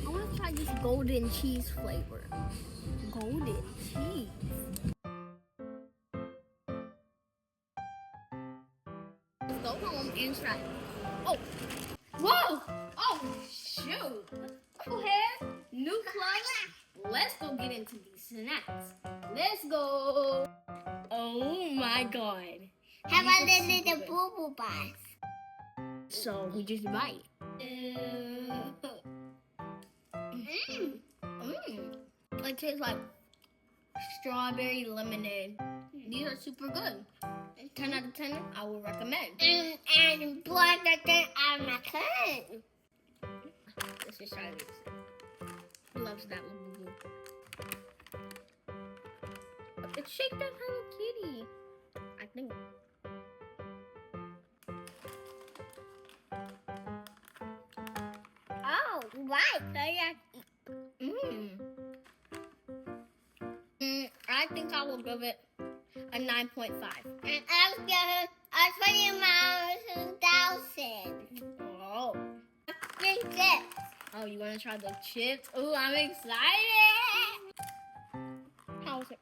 I want to try this golden cheese flavor. Golden cheese. Let's go home and try it. Oh, whoa! Oh, shoot! Go ahead. New clothes. Let's go get into these snacks. Let's go. Oh my god. How about the little boo-boo bars? So we just bite. It tastes like strawberry lemonade. These are super good. 10 out of 10, I would recommend. And blood that I'm not good. Let's just try this. Who loves that little boo? It's shaped like Hello Kitty. I think. Oh, right. I think I will give it a 9.5. And I'll give it a 20,000. Oh. Drink this. Oh, you want to try the chips? Oh, I'm excited. How is it?